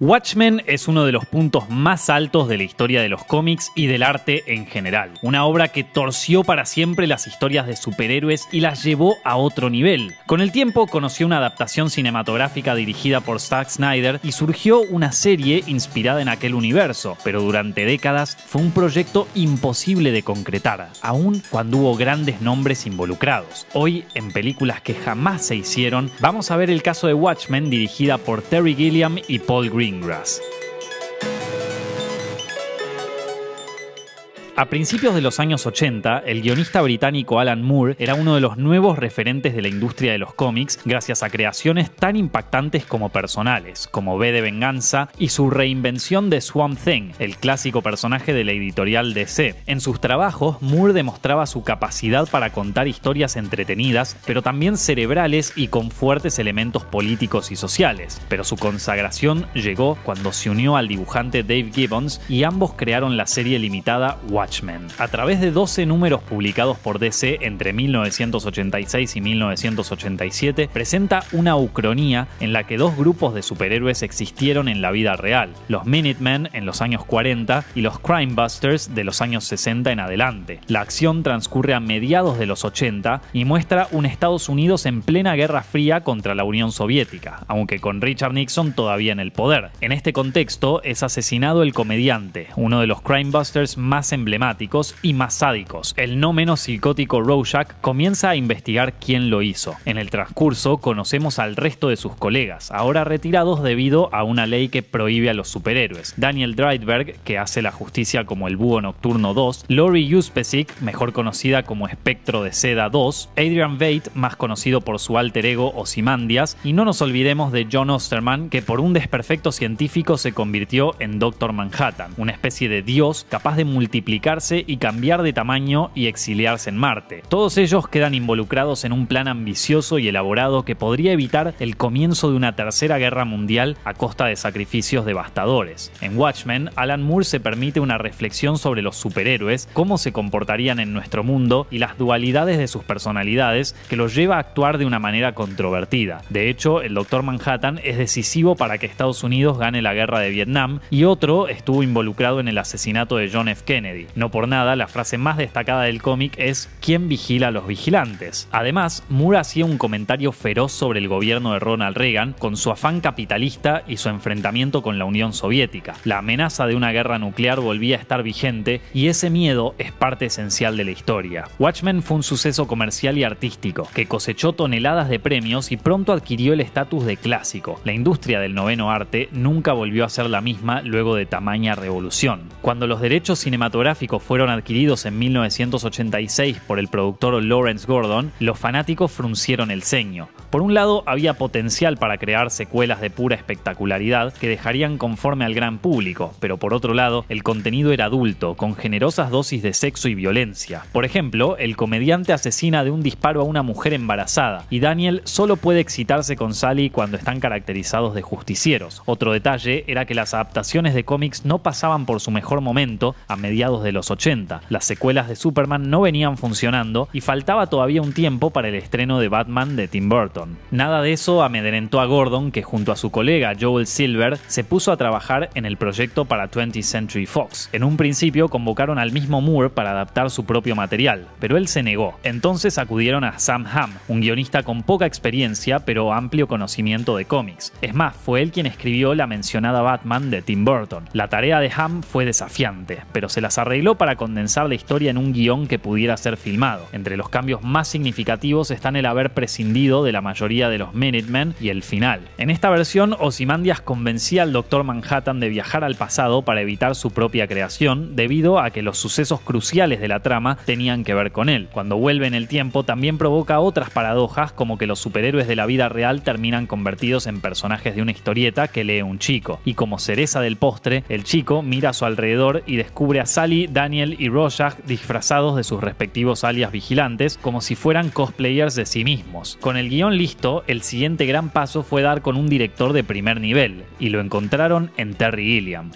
Watchmen es uno de los puntos más altos de la historia de los cómics y del arte en general. Una obra que torció para siempre las historias de superhéroes y las llevó a otro nivel. Con el tiempo conoció una adaptación cinematográfica dirigida por Zack Snyder y surgió una serie inspirada en aquel universo, pero durante décadas fue un proyecto imposible de concretar, aun cuando hubo grandes nombres involucrados. Hoy, en películas que jamás se hicieron, vamos a ver el caso de Watchmen, dirigida por Terry Gilliam y Paul Greengrass. A principios de los años 80, el guionista británico Alan Moore era uno de los nuevos referentes de la industria de los cómics gracias a creaciones tan impactantes como personales, como V de Venganza y su reinvención de Swamp Thing, el clásico personaje de la editorial DC. En sus trabajos, Moore demostraba su capacidad para contar historias entretenidas, pero también cerebrales y con fuertes elementos políticos y sociales. Pero su consagración llegó cuando se unió al dibujante Dave Gibbons y ambos crearon la serie limitada Watchmen. A través de 12 números publicados por DC entre 1986 y 1987, presenta una ucronía en la que dos grupos de superhéroes existieron en la vida real: los Minutemen en los años 40 y los Crime Busters de los años 60 en adelante. La acción transcurre a mediados de los 80 y muestra un Estados Unidos en plena Guerra Fría contra la Unión Soviética, aunque con Richard Nixon todavía en el poder. En este contexto es asesinado el comediante, uno de los Crime Busters más emblemáticos y más sádicos. El no menos psicótico Rorschach comienza a investigar quién lo hizo. En el transcurso conocemos al resto de sus colegas, ahora retirados debido a una ley que prohíbe a los superhéroes: Daniel Dreidberg, que hace la justicia como el Búho Nocturno 2, Laurie Uspesic, mejor conocida como Espectro de Seda 2, Adrian Veidt, más conocido por su alter ego Ozymandias, y no nos olvidemos de John Osterman, que por un desperfecto científico se convirtió en Doctor Manhattan, una especie de dios capaz de multiplicarse y cambiar de tamaño y exiliarse en Marte. Todos ellos quedan involucrados en un plan ambicioso y elaborado que podría evitar el comienzo de una tercera guerra mundial a costa de sacrificios devastadores. En Watchmen, Alan Moore se permite una reflexión sobre los superhéroes, cómo se comportarían en nuestro mundo y las dualidades de sus personalidades, que los lleva a actuar de una manera controvertida. De hecho, el Doctor Manhattan es decisivo para que Estados Unidos gane la guerra de Vietnam, y otro estuvo involucrado en el asesinato de John F. Kennedy. No por nada, la frase más destacada del cómic es «¿Quién vigila a los vigilantes?». Además, Moore hacía un comentario feroz sobre el gobierno de Ronald Reagan, con su afán capitalista y su enfrentamiento con la Unión Soviética. La amenaza de una guerra nuclear volvía a estar vigente, y ese miedo es parte esencial de la historia. Watchmen fue un suceso comercial y artístico, que cosechó toneladas de premios y pronto adquirió el estatus de clásico. La industria del noveno arte nunca volvió a ser la misma luego de tamaña revolución. Cuando los derechos cinematográficos fueron adquiridos en 1986 por el productor Lawrence Gordon, los fanáticos fruncieron el ceño. Por un lado, había potencial para crear secuelas de pura espectacularidad que dejarían conforme al gran público, pero por otro lado, el contenido era adulto, con generosas dosis de sexo y violencia. Por ejemplo, el comediante asesina de un disparo a una mujer embarazada, y Daniel solo puede excitarse con Sally cuando están caracterizados de justicieros. Otro detalle era que las adaptaciones de cómics no pasaban por su mejor momento a mediados de los 80. Las secuelas de Superman no venían funcionando y faltaba todavía un tiempo para el estreno de Batman de Tim Burton. Nada de eso amedrentó a Gordon, que junto a su colega Joel Silver se puso a trabajar en el proyecto para 20th Century Fox. En un principio convocaron al mismo Moore para adaptar su propio material, pero él se negó. Entonces acudieron a Sam Hamm, un guionista con poca experiencia pero amplio conocimiento de cómics. Es más, fue él quien escribió la mencionada Batman de Tim Burton. La tarea de Hamm fue desafiante, pero se las arregló para condensar la historia en un guión que pudiera ser filmado. Entre los cambios más significativos están el haber prescindido de la mayoría de los Minutemen y el final. En esta versión, Ozymandias convencía al Doctor Manhattan de viajar al pasado para evitar su propia creación, debido a que los sucesos cruciales de la trama tenían que ver con él. Cuando vuelve en el tiempo, también provoca otras paradojas, como que los superhéroes de la vida real terminan convertidos en personajes de una historieta que lee un chico, y como cereza del postre, el chico mira a su alrededor y descubre a Sally, Daniel y Rorschach disfrazados de sus respectivos alias vigilantes, como si fueran cosplayers de sí mismos. Con el guión listo, el siguiente gran paso fue dar con un director de primer nivel, y lo encontraron en Terry Gilliam.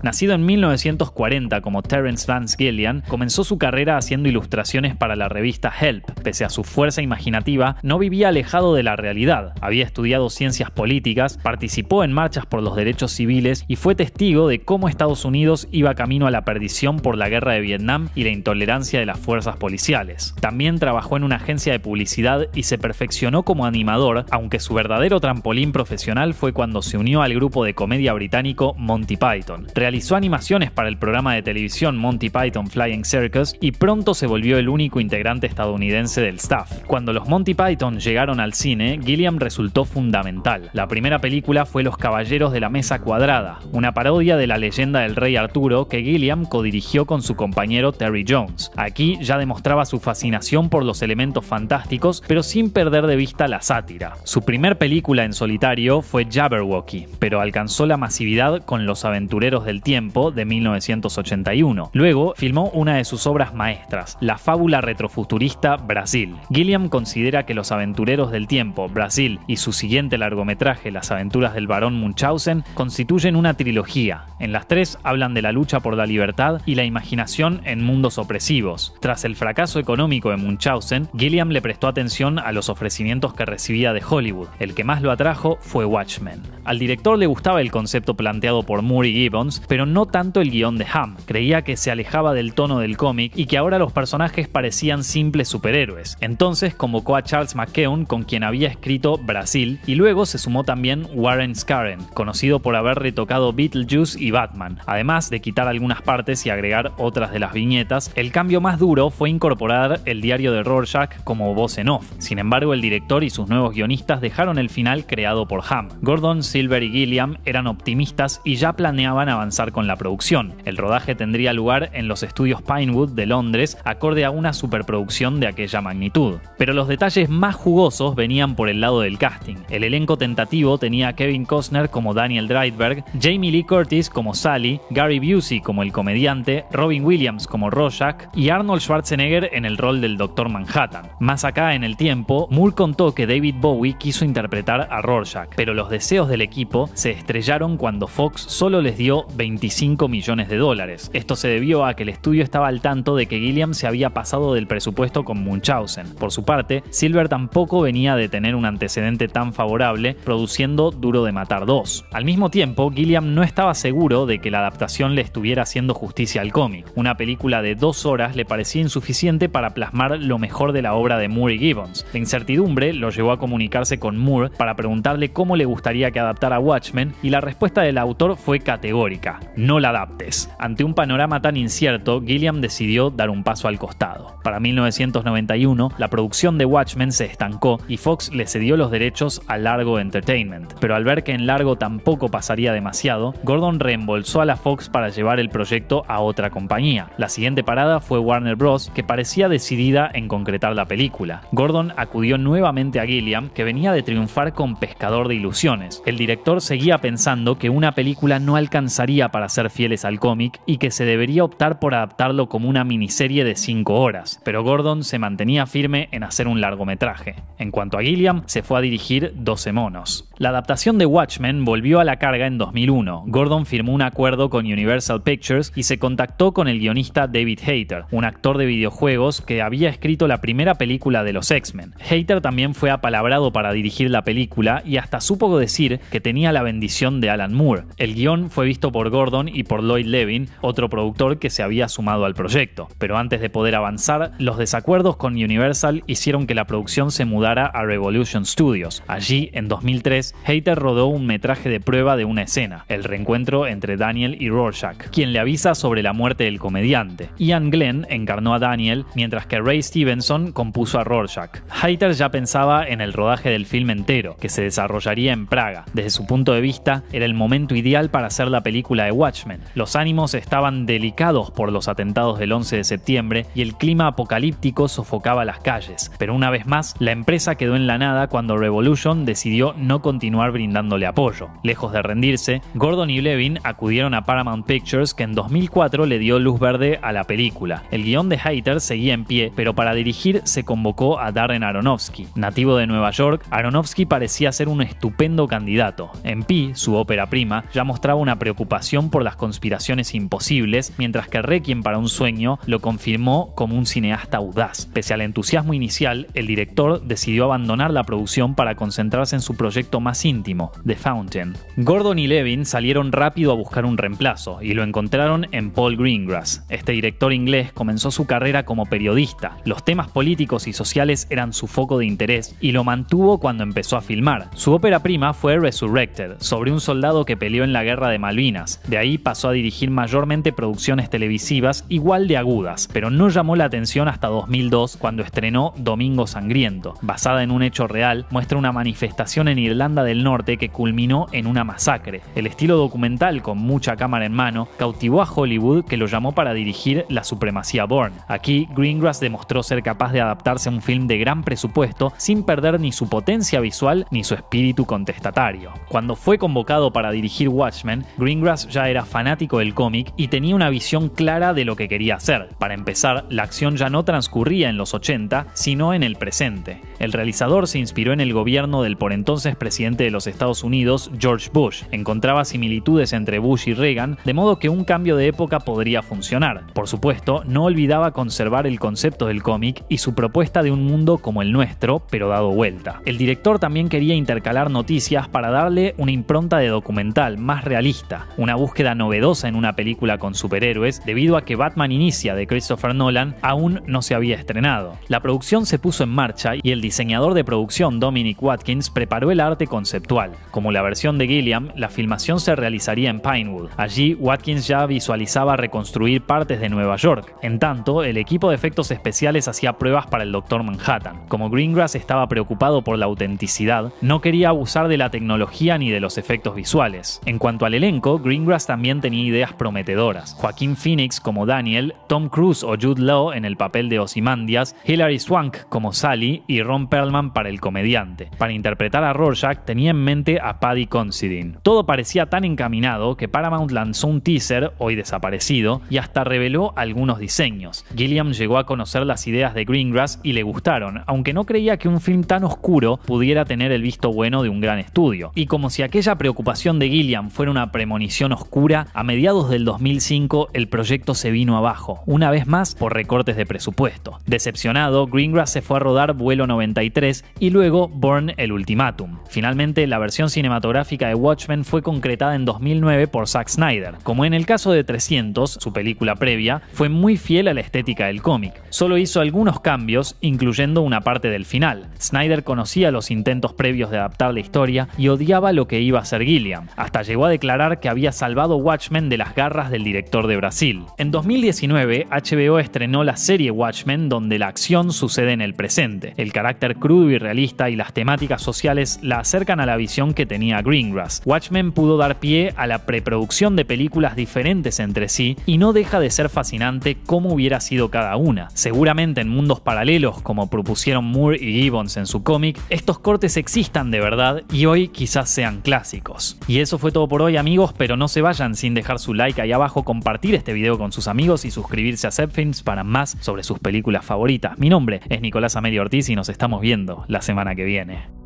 Nacido en 1940 como Terence Vance Gilliam, comenzó su carrera haciendo ilustraciones para la revista Help. Pese a su fuerza imaginativa, no vivía alejado de la realidad. Había estudiado ciencias políticas, participó en marchas por los derechos civiles y fue testigo de cómo Estados Unidos iba camino a la perdición por la guerra de Vietnam y la intolerancia de las fuerzas policiales. También trabajó en una agencia de publicidad y se perfeccionó como animador, aunque su verdadero trampolín profesional fue cuando se unió al grupo de comedia británico Monty Python. Realizó animaciones para el programa de televisión Monty Python Flying Circus y pronto se volvió el único integrante estadounidense del staff. Cuando los Monty Python llegaron al cine, Gilliam resultó fundamental. La primera película fue Los Caballeros de la Mesa Cuadrada, una parodia de la leyenda del rey Arturo que Gilliam codirigió con su compañero Terry Jones. Aquí ya demostraba su fascinación por los elementos fantásticos, pero sin perder de vista la sátira. Su primer película en solitario fue Jabberwocky, pero alcanzó la masividad con Los Aventureros del Tiempo de 1981. Luego filmó una de sus obras maestras, la fábula retrofuturista Brasil. Gilliam considera que Los Aventureros del Tiempo, Brasil y su siguiente largometraje, Las Aventuras del Barón Munchausen, constituyen una trilogía. En las tres hablan de la lucha por la libertad y la imaginación en mundos opresivos. Tras el fracaso económico de Munchausen, Gilliam le prestó atención a los ofrecimientos que recibía de Hollywood. El que más lo atrajo fue Watchmen. Al director le gustaba el concepto planteado por Moore y Gibbons, pero no tanto el guión de Hamm. Creía que se alejaba del tono del cómic y que ahora los personajes parecían simples superhéroes. Entonces convocó a Charles McKeown, con quien había escrito Brasil, y luego se sumó también Warren Scarren, conocido por haber retocado Beetlejuice y Batman. Además de quitar algunas partes y agregar otras de las viñetas, el cambio más duro fue incorporar el diario de Rorschach como voz en off. Sin embargo, el director y sus nuevos guionistas dejaron el final creado por Hamm. Gordon, Silver y Gilliam eran optimistas y ya planeaban avanzar con la producción. El rodaje tendría lugar en los estudios Pinewood de Londres, acorde a una superproducción de aquella magnitud. Pero los detalles más jugosos venían por el lado del casting. El elenco tentativo tenía a Kevin Costner como Daniel Dreidberg, Jamie Lee Curtis como Sally, Gary Busey como el comediante, Robin Williams como Rorschach y Arnold Schwarzenegger en el rol del Dr. Manhattan. Más acá en el tiempo, Moore contó que David Bowie quiso interpretar a Rorschach, pero los deseos del equipo se estrellaron cuando Fox solo les dio $25 millones. Esto se debió a que el estudio estaba al tanto de que Gilliam se había pasado del presupuesto con Munchausen. Por su parte, Silver tampoco venía de tener un antecedente tan favorable, produciendo Duro de Matar 2. Al mismo tiempo, Gilliam no estaba seguro de que la adaptación le estuviera haciendo justicia al cómic. Una película de 2 horas le parecía insuficiente para plasmar lo mejor de la obra de Moore y Gibbons. La incertidumbre lo llevó a comunicarse con Moore para preguntarle cómo le gustaría que adaptara Watchmen, y la respuesta del autor fue categórica: no la adaptes. Ante un panorama tan incierto, Gilliam decidió dar un paso al costado. Para 1991, la producción de Watchmen se estancó y Fox le cedió los derechos a Largo Entertainment. Pero al ver que en Largo tampoco pasaría demasiado, Gordon reembolsó a la Fox para llevar el proyecto a otra compañía. La siguiente parada fue Warner Bros., que parecía decidida en concretar la película. Gordon acudió nuevamente a Gilliam, que venía de triunfar con Pescador de Ilusiones. El director seguía pensando que una película no alcanzaría para ser fieles al cómic y que se debería optar por adaptarlo como una miniserie de 5 horas, pero Gordon se mantenía firme en hacer un largometraje. En cuanto a Gilliam, se fue a dirigir 12 monos. La adaptación de Watchmen volvió a la carga en 2001. Gordon firmó un acuerdo con Universal Pictures y se contactó con el guionista David Hayter, un actor de videojuegos que había escrito la primera película de los X-Men. Hayter también fue apalabrado para dirigir la película y hasta supo decir que tenía la bendición de Alan Moore. El guión fue visto por Gordon y por Lloyd Levin, otro productor que se había sumado al proyecto. Pero antes de poder avanzar, los desacuerdos con Universal hicieron que la producción se mudara a Revolution Studios. Allí, en 2003, Hayter rodó un metraje de prueba de una escena, el reencuentro entre Daniel y Rorschach, quien le avisa sobre la muerte del comediante. Ian Glenn encarnó a Daniel, mientras que Ray Stevenson compuso a Rorschach. Hayter ya pensaba en el rodaje del film entero, que se desarrollaría en Praga. Desde su punto de vista, era el momento ideal para hacer la película de Watchmen. Los ánimos estaban delicados por los atentados del 11 de septiembre y el clima apocalíptico sofocaba las calles. Pero una vez más, la empresa quedó en la nada cuando Revolution decidió no continuar brindándole apoyo. Lejos de rendirse, Gordon y Levin acudieron a Paramount Pictures, que en 2004 le dio luz verde a la película. El guión de Hayter seguía en pie, pero para dirigir se convocó a Darren Aronofsky. Nativo de Nueva York, Aronofsky parecía ser un estupendo candidato. En Pi, su ópera prima, ya mostraba una preocupación fascinación por las conspiraciones imposibles, mientras que Requiem para un sueño lo confirmó como un cineasta audaz. Pese al entusiasmo inicial, el director decidió abandonar la producción para concentrarse en su proyecto más íntimo, The Fountain. Gordon y Levin salieron rápido a buscar un reemplazo y lo encontraron en Paul Greengrass. Este director inglés comenzó su carrera como periodista. Los temas políticos y sociales eran su foco de interés y lo mantuvo cuando empezó a filmar. Su ópera prima fue Resurrected, sobre un soldado que peleó en la Guerra de Malvinas. De ahí pasó a dirigir mayormente producciones televisivas igual de agudas, pero no llamó la atención hasta 2002 cuando estrenó Domingo Sangriento. Basada en un hecho real, muestra una manifestación en Irlanda del Norte que culminó en una masacre. El estilo documental, con mucha cámara en mano, cautivó a Hollywood, que lo llamó para dirigir La Supremacía Bourne. Aquí, Greengrass demostró ser capaz de adaptarse a un film de gran presupuesto sin perder ni su potencia visual ni su espíritu contestatario. Cuando fue convocado para dirigir Watchmen, Greengrass ya era fanático del cómic y tenía una visión clara de lo que quería hacer. Para empezar, la acción ya no transcurría en los 80, sino en el presente. El realizador se inspiró en el gobierno del por entonces presidente de los Estados Unidos, George Bush. Encontraba similitudes entre Bush y Reagan, de modo que un cambio de época podría funcionar. Por supuesto, no olvidaba conservar el concepto del cómic y su propuesta de un mundo como el nuestro, pero dado vuelta. El director también quería intercalar noticias para darle una impronta de documental más realista, una búsqueda novedosa en una película con superhéroes, debido a que Batman Inicia de Christopher Nolan aún no se había estrenado. La producción se puso en marcha y el diseñador de producción Dominic Watkins preparó el arte conceptual. Como la versión de Gilliam, la filmación se realizaría en Pinewood. Allí, Watkins ya visualizaba reconstruir partes de Nueva York. En tanto, el equipo de efectos especiales hacía pruebas para el Dr. Manhattan. Como Greengrass estaba preocupado por la autenticidad, no quería abusar de la tecnología ni de los efectos visuales. En cuanto al elenco, Greengrass también tenía ideas prometedoras. Joaquin Phoenix como Daniel, Tom Cruise o Jude Law en el papel de Ozymandias, Hilary Swank como Sally y Ron Perlman para el comediante. Para interpretar a Rorschach tenía en mente a Paddy Considine. Todo parecía tan encaminado que Paramount lanzó un teaser, hoy desaparecido, y hasta reveló algunos diseños. Gilliam llegó a conocer las ideas de Greengrass y le gustaron, aunque no creía que un film tan oscuro pudiera tener el visto bueno de un gran estudio. Y como si aquella preocupación de Gilliam fuera una premonición oscura, a mediados del 2005 el proyecto se vino abajo, una vez más por recortes de presupuesto. Decepcionado, Greengrass se fue a rodar Vuelo 93 y luego Bourne: El Ultimátum. Finalmente, la versión cinematográfica de Watchmen fue concretada en 2009 por Zack Snyder. Como en el caso de 300, su película previa, fue muy fiel a la estética del cómic. Solo hizo algunos cambios, incluyendo una parte del final. Snyder conocía los intentos previos de adaptar la historia y odiaba lo que iba a hacer Gilliam. Hasta llegó a declarar que había salvado Watchmen de las garras del director de Brasil. En 2019, HBO estrenó la serie Watchmen, donde la acción sucede en el presente. El carácter crudo y realista y las temáticas sociales la acercan a la visión que tenía Greengrass. Watchmen pudo dar pie a la preproducción de películas diferentes entre sí y no deja de ser fascinante cómo hubiera sido cada una. Seguramente en mundos paralelos, como propusieron Moore y Gibbons en su cómic, estos cortes existan de verdad y hoy quizás sean clásicos. Y eso fue todo por hoy, amigos, pero no se vayan sin dejar su like ahí abajo, compartir este video con sus amigos y suscribirse a Zepfilms para más sobre sus películas favoritas. Mi nombre es Nicolás Amelio Ortiz y nos estamos viendo la semana que viene.